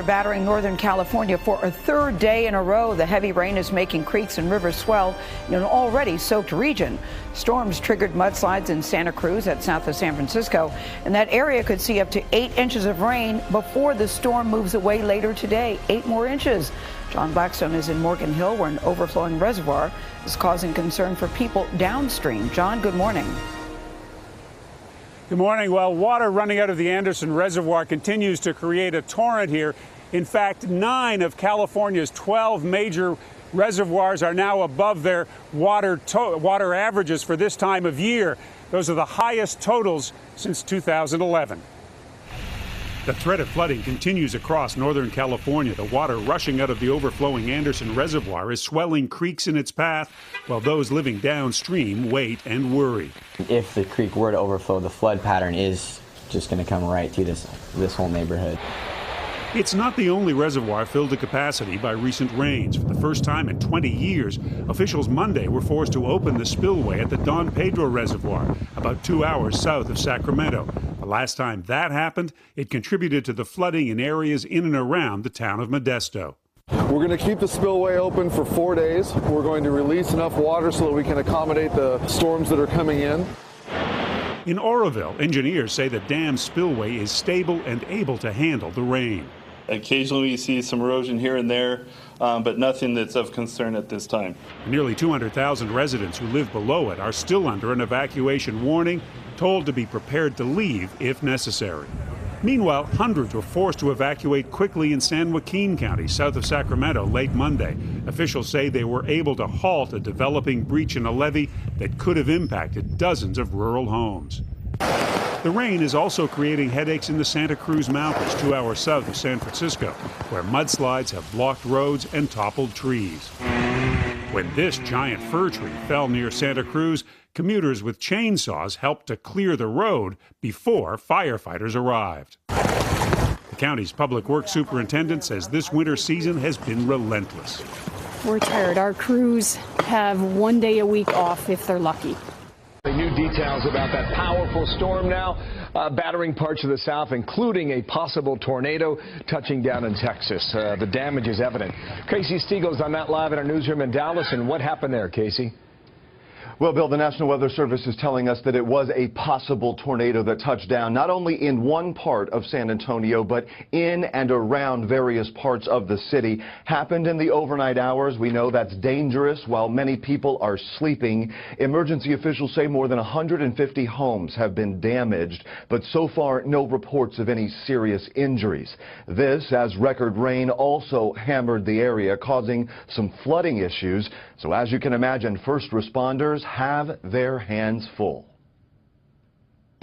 battering Northern California for a third day in a row. The heavy rain is making creeks and rivers swell in an already soaked region. Storms triggered mudslides in Santa Cruz at south of San Francisco, and that area could see up to 8 inches of rain before the storm moves away later today. 8 more inches. John Blackstone is in Morgan Hill, where an overflowing reservoir is causing concern for people downstream. John, good morning. Good morning. Well, water running out of the Anderson Reservoir continues to create a torrent here. In fact, 9 of California's 12 major reservoirs are now above their water averages for this time of year. Those are the highest totals since 2011. The threat of flooding continues across Northern California. The water rushing out of the overflowing Anderson Reservoir is swelling creeks in its path, while those living downstream wait and worry. If the creek were to overflow, the flood pattern is just going to come right through this whole neighborhood. It's not the only reservoir filled to capacity by recent rains. For the first time in 20 years, officials Monday were forced to open the spillway at the Don Pedro Reservoir, about 2 hours south of Sacramento. The last time that happened, it contributed to the flooding in areas in and around the town of Modesto. We're going to keep the spillway open for 4 days. We're going to release enough water so that we can accommodate the storms that are coming in. In Oroville, engineers say the dam spillway is stable and able to handle the rain. Occasionally we see some erosion here and there, but nothing that's of concern at this time. Nearly 200,000 residents who live below it are still under an evacuation warning, told to be prepared to leave if necessary. Meanwhile, hundreds were forced to evacuate quickly in San Joaquin County, south of Sacramento, late Monday. Officials say they were able to halt a developing breach in a levee that could have impacted dozens of rural homes. The rain is also creating headaches in the Santa Cruz Mountains, 2 hours south of San Francisco, where mudslides have blocked roads and toppled trees. When this giant fir tree fell near Santa Cruz, commuters with chainsaws helped to clear the road before firefighters arrived. The county's public works superintendent says this winter season has been relentless. We're tired. Our crews have 1 day a week off if they're lucky. New details about that powerful storm now battering parts of the south, including a possible tornado touching down in Texas. The damage is evident. Casey Stiegel's on that live in our newsroom in Dallas. And what happened there, Casey? Well, Bill, the National Weather Service is telling us that it was a possible tornado that touched down not only in one part of San Antonio, but in and around various parts of the city. Happened in the overnight hours. We know that's dangerous while many people are sleeping. Emergency officials say more than 150 homes have been damaged, but so far no reports of any serious injuries. This as record rain also hammered the area, causing some flooding issues. So as you can imagine, first responders have their hands full.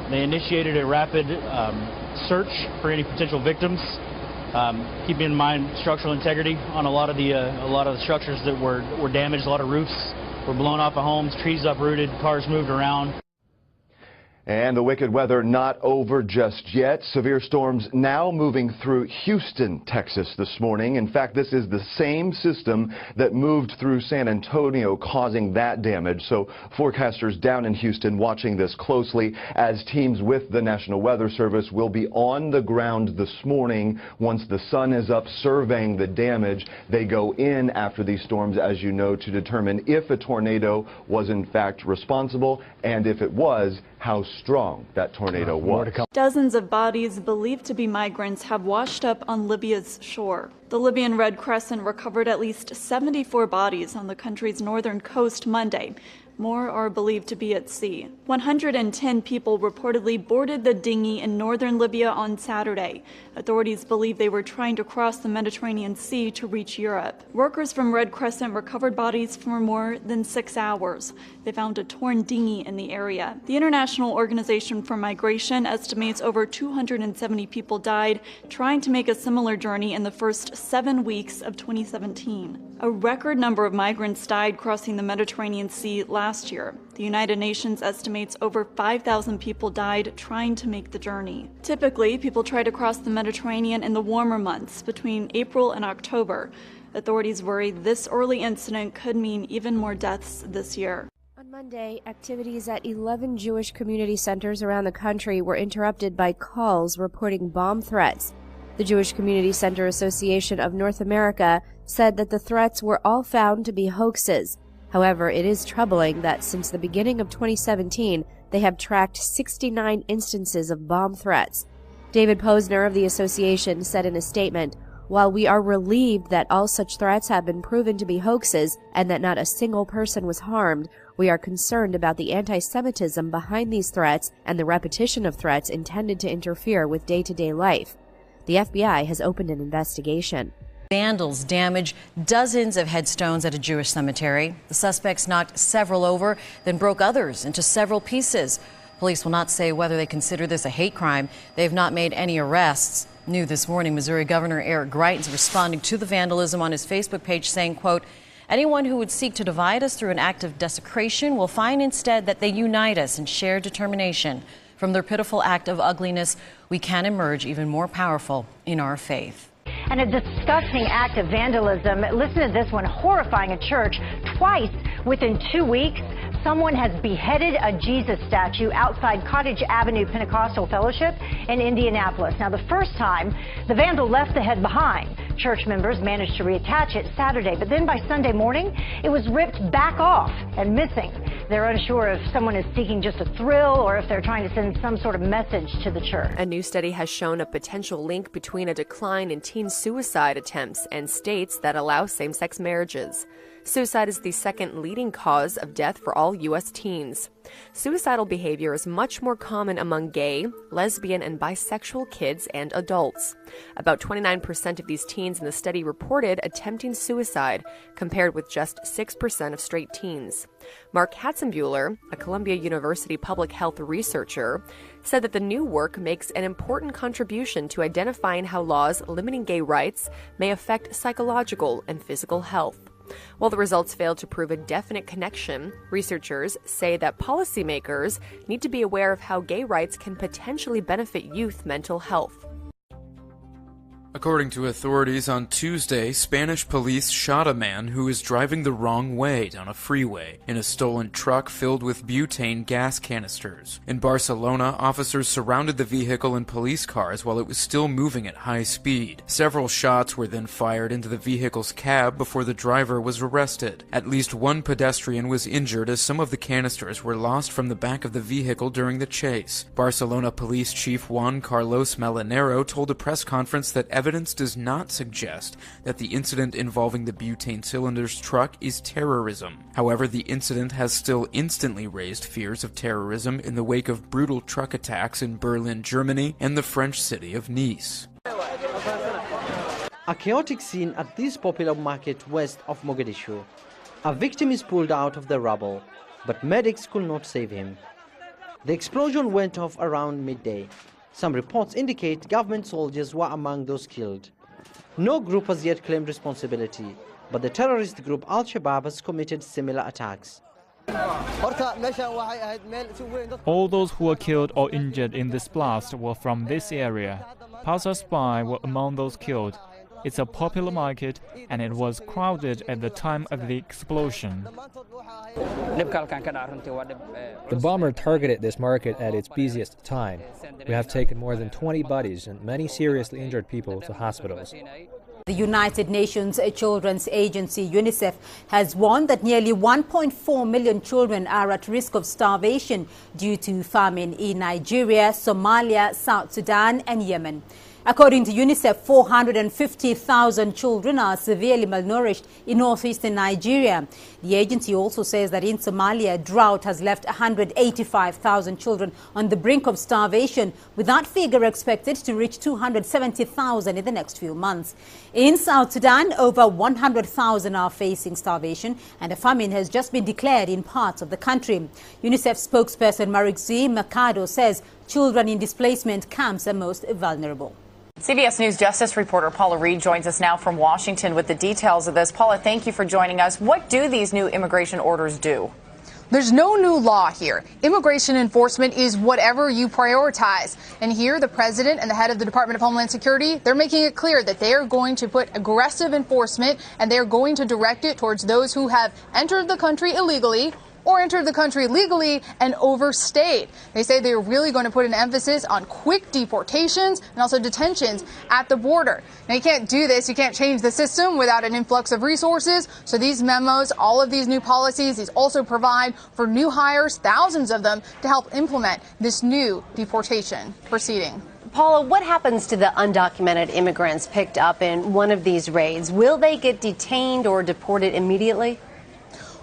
They initiated a rapid search for any potential victims, keeping in mind structural integrity on a lot of the structures that were damaged. A lot of roofs were blown off of homes, trees uprooted, cars moved around. And the wicked weather not over just yet. Severe storms now moving through Houston, Texas this morning. In fact, this is the same system that moved through San Antonio, causing that damage. So forecasters down in Houston watching this closely as teams with the National Weather Service will be on the ground this morning. Once the sun is up surveying the damage, they go in after these storms, as you know, to determine if a tornado was in fact responsible, and if it was, how strong that tornado was. Dozens of bodies believed to be migrants have washed up on Libya's shore. The Libyan Red Crescent recovered at least 74 bodies on the country's northern coast Monday. More are believed to be at sea. 110 people reportedly boarded the dinghy in northern Libya on Saturday. Authorities believe they were trying to cross the Mediterranean Sea to reach Europe. Workers from Red Crescent recovered bodies for more than 6 hours. They found a torn dinghy in the area. The International Organization for Migration estimates over 270 people died trying to make a similar journey in the first 7 weeks of 2017. A record number of migrants died crossing the Mediterranean Sea last year. The United Nations estimates over 5,000 people died trying to make the journey. Typically, people try to cross the Mediterranean in the warmer months between April and October. Authorities worry this early incident could mean even more deaths this year. On Monday, activities at 11 Jewish community centers around the country were interrupted by calls reporting bomb threats. The Jewish Community Center Association of North America said that the threats were all found to be hoaxes. However, it is troubling that since the beginning of 2017, they have tracked 69 instances of bomb threats. David Posner of the association said in a statement, "While we are relieved that all such threats have been proven to be hoaxes and that not a single person was harmed, we are concerned about the anti-Semitism behind these threats and the repetition of threats intended to interfere with day-to-day life." The FBI has opened an investigation. Vandals damaged dozens of headstones at a Jewish cemetery. The suspects knocked several over, then broke others into several pieces. Police will not say whether they consider this a hate crime. They have not made any arrests. New this morning, Missouri Governor Eric Greitens is responding to the vandalism on his Facebook page, saying, quote, "Anyone who would seek to divide us through an act of desecration will find instead that they unite us in shared determination. From their pitiful act of ugliness, we can emerge even more powerful in our faith." And a disgusting act of vandalism. Listen to this one, horrifying a church. Twice within 2 weeks, someone has beheaded a Jesus statue outside Cottage Avenue Pentecostal Fellowship in Indianapolis. Now, the first time, the vandal left the head behind. Church members managed to reattach it Saturday, but then by Sunday morning, it was ripped back off and missing. They're unsure if someone is seeking just a thrill or if they're trying to send some sort of message to the church. A new study has shown a potential link between a decline in teen suicide attempts and states that allow same-sex marriages. Suicide is the second leading cause of death for all U.S. teens. Suicidal behavior is much more common among gay, lesbian, and bisexual kids and adults. About 29% of these teens in the study reported attempting suicide, compared with just 6% of straight teens. Mark Hatzenbuehler, a Columbia University public health researcher, said that the new work makes an important contribution to identifying how laws limiting gay rights may affect psychological and physical health. While the results failed to prove a definite connection, researchers say that policymakers need to be aware of how gay rights can potentially benefit youth mental health. According to authorities on Tuesday, Spanish police shot a man who was driving the wrong way down a freeway in a stolen truck filled with butane gas canisters. In Barcelona, officers surrounded the vehicle in police cars while it was still moving at high speed. Several shots were then fired into the vehicle's cab before the driver was arrested. At least one pedestrian was injured as some of the canisters were lost from the back of the vehicle during the chase. Barcelona Police Chief Juan Carlos Melanero told a press conference that evidence does not suggest that the incident involving the butane cylinders truck is terrorism. However, the incident has still instantly raised fears of terrorism in the wake of brutal truck attacks in Berlin, Germany, and the French city of Nice. A chaotic scene at this popular market west of Mogadishu. A victim is pulled out of the rubble, but medics could not save him. The explosion went off around midday. Some reports indicate government soldiers were among those killed. No group has yet claimed responsibility, but the terrorist group Al-Shabaab has committed similar attacks. All those who were killed or injured in this blast were from this area. Passers-by were among those killed. It's a popular market, and it was crowded at the time of the explosion. The bomber targeted this market at its busiest time. We have taken more than 20 bodies and many seriously injured people to hospitals. The United Nations Children's Agency, UNICEF, has warned that nearly 1.4 million children are at risk of starvation due to famine in Nigeria, Somalia, South Sudan, and Yemen. According to UNICEF, 450,000 children are severely malnourished in northeastern Nigeria. The agency also says that in Somalia, drought has left 185,000 children on the brink of starvation, with that figure expected to reach 270,000 in the next few months. In South Sudan, over 100,000 are facing starvation, and a famine has just been declared in parts of the country. UNICEF spokesperson Marixie Mercado says children in displacement camps are most vulnerable. CBS News Justice reporter Paula Reed joins us now from Washington with the details of this. Paula, thank you for joining us. What do these new immigration orders do? There's no new law here. Immigration enforcement is whatever you prioritize. And here, the president and the head of the Department of Homeland Security, they're making it clear that they are going to put aggressive enforcement and they're going to direct it towards those who have entered the country illegally or entered the country legally and overstayed. They say they're really going to put an emphasis on quick deportations and also detentions at the border. Now, you can't do this. You can't change the system without an influx of resources. So these memos, all of these new policies, these also provide for new hires, thousands of them, to help implement this new deportation proceeding. Paula, what happens to the undocumented immigrants picked up in one of these raids? Will they get detained or deported immediately?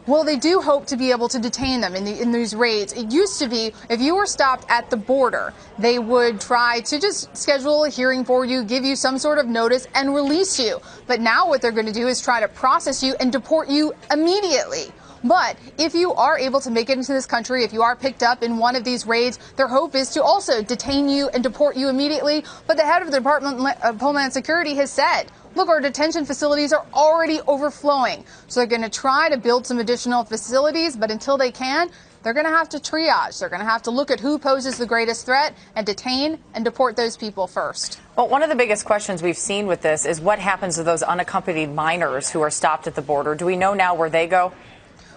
Well, they do hope to be able to detain them in these raids. It used to be if you were stopped at the border, they would try to just schedule a hearing for you, give you some sort of notice, and release you. But now what they're going to do is try to process you and deport you immediately. But if you are able to make it into this country, if you are picked up in one of these raids, their hope is to also detain you and deport you immediately. But the head of the Department of Homeland Security has said, look, our detention facilities are already overflowing. So they're going to try to build some additional facilities, but until they can, they're going to have to triage. They're going to have to look at who poses the greatest threat and detain and deport those people first. Well, one of the biggest questions we've seen with this is what happens to those unaccompanied minors who are stopped at the border. Do we know now where they go?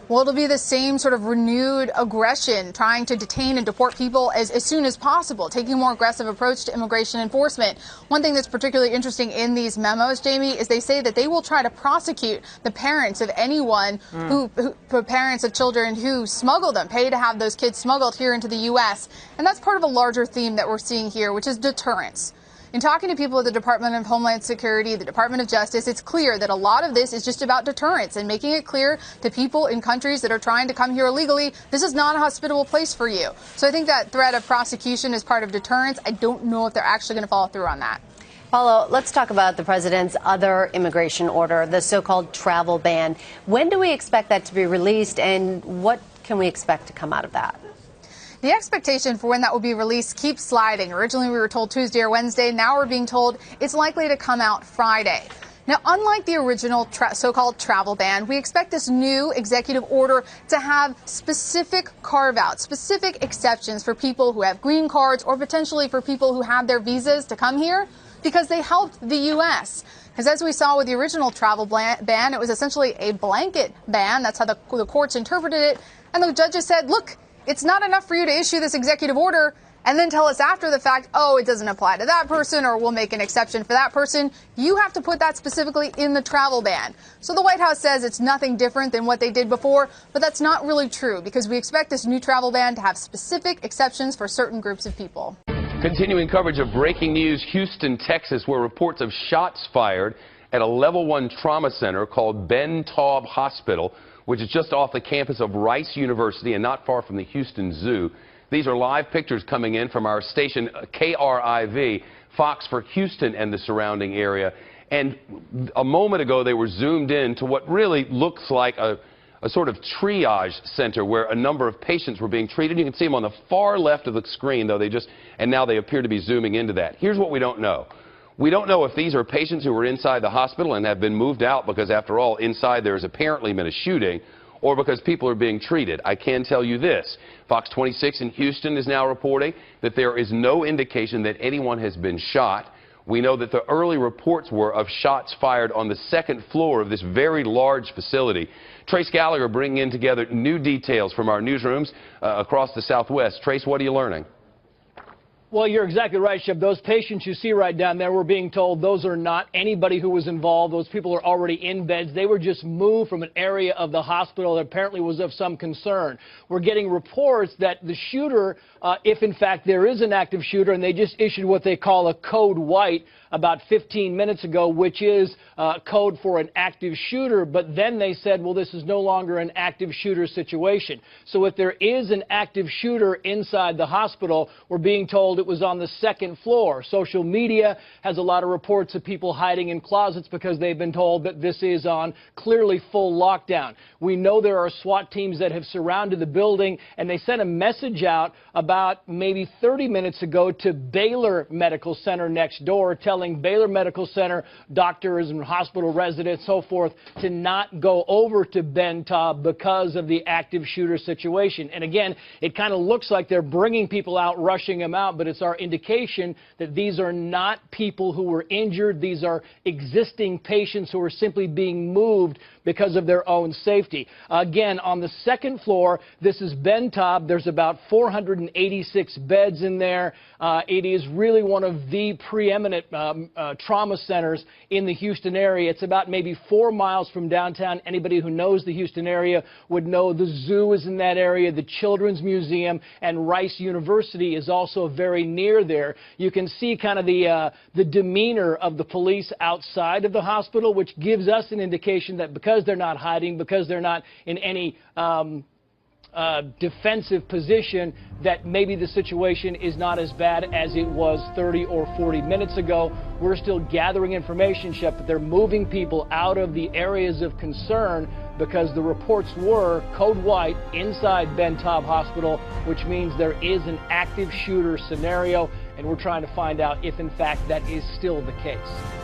Well, it'll be the same sort of renewed aggression, trying to detain and deport people as soon as possible, taking a more aggressive approach to immigration enforcement. One thing that's particularly interesting in these memos, Jamie, is they say that they will try to prosecute the parents of anyone who parents of children who smuggle them, pay to have those kids smuggled here into the U.S. And that's part of a larger theme that we're seeing here, which is deterrence. In talking to people at the Department of Homeland Security, the Department of Justice, it's clear that a lot of this is just about deterrence and making it clear to people in countries that are trying to come here illegally, this is not a hospitable place for you. So I think that threat of prosecution is part of deterrence. I don't know if they're actually going to follow through on that. Paulo, let's talk about the president's other immigration order, the so-called travel ban. When do we expect that to be released, and what can we expect to come out of that? The expectation for when that will be released keeps sliding. Originally, we were told Tuesday or Wednesday. Now we're being told it's likely to come out Friday. Now, unlike the original so-called travel ban, we expect this new executive order to have specific carve-outs, specific exceptions for people who have green cards or potentially for people who have their visas to come here because they helped the U.S. Because as we saw with the original travel ban, it was essentially a blanket ban. That's how the courts interpreted it. And the judges said, look, it's not enough for you to issue this executive order and then tell us after the fact, oh, it doesn't apply to that person or we'll make an exception for that person. You have to put that specifically in the travel ban. So the White House says it's nothing different than what they did before, but that's not really true because we expect this new travel ban to have specific exceptions for certain groups of people. Continuing coverage of breaking news, Houston, Texas, where reports of shots fired at a level 1 trauma center called Ben Taub Hospital, which is just off the campus of Rice University and not far from the Houston Zoo. These are live pictures coming in from our station KRIV, Fox for Houston and the surrounding area. And a moment ago, they were zoomed in to what really looks like a sort of triage center where a number of patients were being treated. You can see them on the far left of the screen, though and now they appear to be zooming into that. Here's what we don't know. We don't know if these are patients who were inside the hospital and have been moved out because, after all, inside there has apparently been a shooting, or because people are being treated. I can tell you this. Fox 26 in Houston is now reporting that there is no indication that anyone has been shot. We know that the early reports were of shots fired on the second floor of this very large facility. Trace Gallagher bringing in together new details from our newsrooms across the Southwest. Trace, what are you learning? Well, you're exactly right, Shep. Those patients you see right down there, we're being told those are not anybody who was involved. Those people are already in beds. They were just moved from an area of the hospital that apparently was of some concern. We're getting reports that the shooter, if in fact there is an active shooter, and they just issued what they call a code white about 15 minutes ago, which is code for an active shooter. But then they said, well, this is no longer an active shooter situation. So if there is an active shooter inside the hospital, we're being told it was on the second floor. Social media has a lot of reports of people hiding in closets because they've been told that this is on clearly full lockdown. We know there are SWAT teams that have surrounded the building, and they sent a message out about maybe 30 minutes ago to Baylor Medical Center next door, telling Baylor Medical Center doctors and hospital residents, so forth, to not go over to Ben Taub because of the active shooter situation. And again, it kind of looks like they're bringing people out, rushing them out, but it's our indication that these are not people who were injured. These are existing patients who are simply being moved because of their own safety. Again, on the second floor, this is Ben Taub. There's about 486 beds in there. It is really one of the preeminent trauma centers in the Houston area. It's about maybe 4 miles from downtown. Anybody who knows the Houston area would know the zoo is in that area, the Children's Museum, and Rice University is also very near there. You can see kind of the demeanor of the police outside of the hospital, which gives us an indication that because they're not hiding, because they're not in any defensive position, that maybe the situation is not as bad as it was 30 or 40 minutes ago. We're still gathering information, Shep, but they're moving people out of the areas of concern because the reports were code white inside Ben Taub Hospital, which means there is an active shooter scenario, and we're trying to find out if in fact that is still the case.